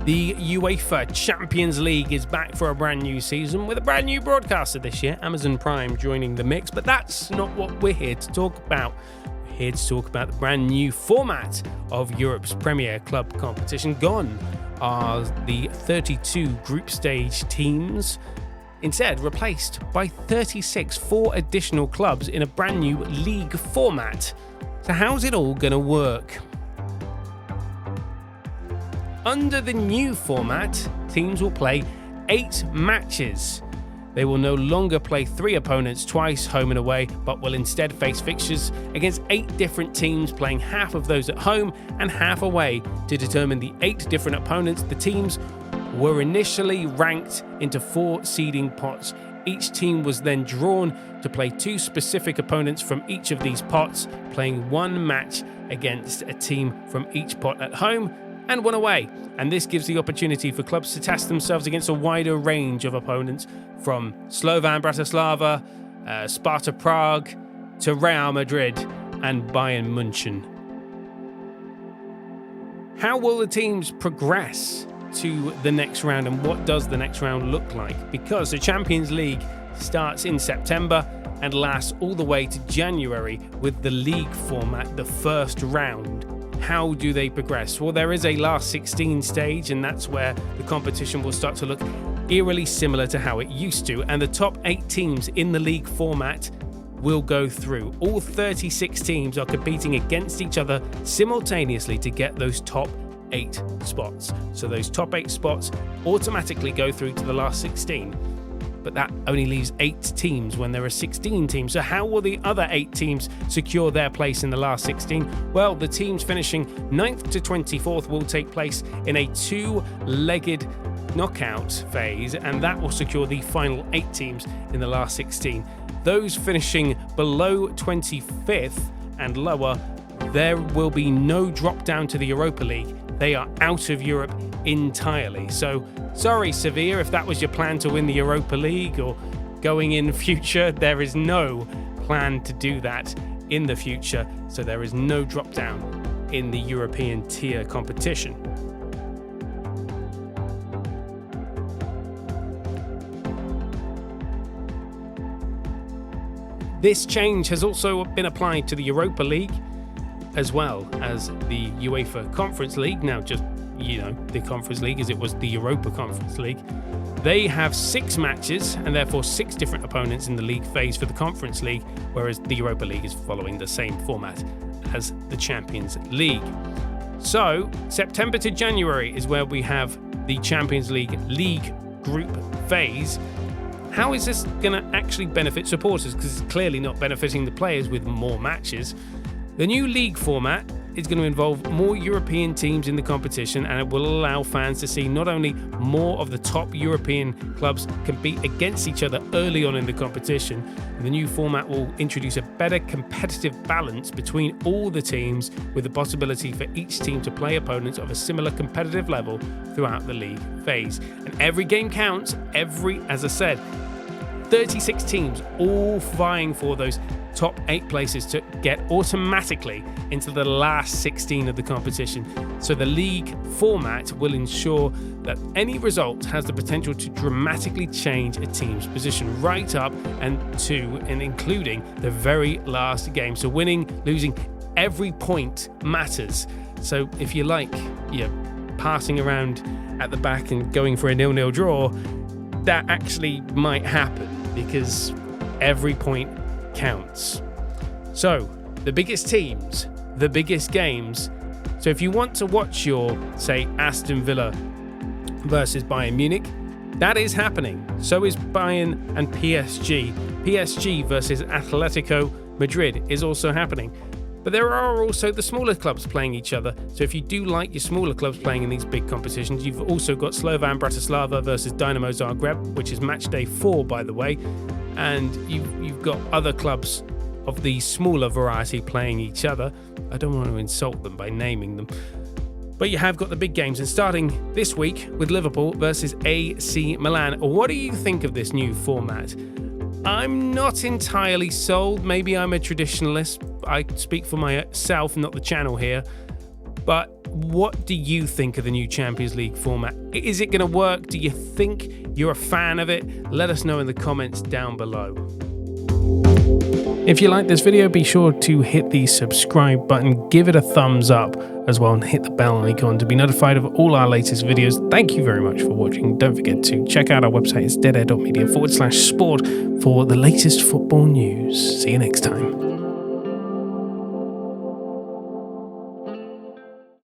The UEFA Champions League is back for a brand new season with a brand new broadcaster this year, Amazon Prime joining the mix, but that's not what we're here to talk about. We're here to talk about the brand new format of Europe's premier club competition. Gone are the 32 group stage teams, instead replaced by 4 additional clubs in a brand new league format. So how's it all going to work? Under the new format, teams will play 8 matches. They will no longer play 3 opponents twice, home and away, but will instead face fixtures against 8 different teams, playing half of those at home and half away to determine the 8 different opponents. The teams were initially ranked into 4 seeding pots. Each team was then drawn to play 2 specific opponents from each of these pots, playing 1 match against a team from each pot at home and 1 away. And this gives the opportunity for clubs to test themselves against a wider range of opponents, from Slovan Bratislava, Sparta Prague, to Real Madrid and Bayern München. How will the teams progress to the next round, and what does the next round look like? Because the Champions League starts in September and lasts all the way to January with the league format, the first round. How do they progress? Well, there is a last 16 stage, and that's where the competition will start to look eerily similar to how it used to, and the top 8 teams in the league format will go through. All 36 teams are competing against each other simultaneously to get those top 8 spots. So those top 8 spots automatically go through to the last 16. But that only leaves 8 teams when there are 16 teams. So how will the other 8 teams secure their place in the last 16? Well, the teams finishing 9th to 24th will take place in a 2-legged knockout phase, and that will secure the final 8 teams in the last 16. Those finishing below 25th and lower, there will be no drop down to the Europa League. They are out of Europe entirely. So sorry, Sevilla, if that was your plan to win the Europa League or going in future, there is no plan to do that in the future. So there is no drop down in the European tier competition. This change has also been applied to the Europa League, as well as the UEFA Conference League. Now, just, the Conference League, as it was the Europa Conference League. They have 6 matches and therefore 6 different opponents in the league phase for the Conference League, whereas the Europa League is following the same format as the Champions League. So, September to January is where we have the Champions League group phase. How is this going to actually benefit supporters? Because it's clearly not benefiting the players with more matches. The new league format is going to involve more European teams in the competition, and it will allow fans to see not only more of the top European clubs compete against each other early on in the competition. The new format will introduce a better competitive balance between all the teams, with the possibility for each team to play opponents of a similar competitive level throughout the league phase. And every game counts, as I said, 36 teams all vying for those top 8 places to get automatically into the last 16 of the competition. So the league format will ensure that any result has the potential to dramatically change a team's position right up and including the very last game. So winning, losing, every point matters. So if you you're passing around at the back and going for a 0-0 draw, that actually might happen because every point counts. So the biggest teams, the biggest games. So if you want to watch your, say, Aston Villa versus Bayern Munich, that is happening. So is Bayern and PSG. PSG versus Atletico Madrid is also happening. But there are also the smaller clubs playing each other. So if you do like your smaller clubs playing in these big competitions, you've also got Slovan Bratislava versus Dynamo Zagreb, which is match day 4, by the way. And you've got other clubs of the smaller variety playing each other. I don't want to insult them by naming them. But you have got the big games, and starting this week with Liverpool versus AC Milan. What do you think of this new format? I'm not entirely sold. Maybe I'm a traditionalist. I speak for myself, not the channel here. But what do you think of the new Champions League format? Is it going to work? Do you think you're a fan of it? Let us know in the comments down below. If you like this video, be sure to hit the subscribe button, give it a thumbs up as well, and hit the bell icon to be notified of all our latest videos. Thank you very much for watching. Don't forget to check out our website. It's deadair.media/sport for the latest football news. See you next time.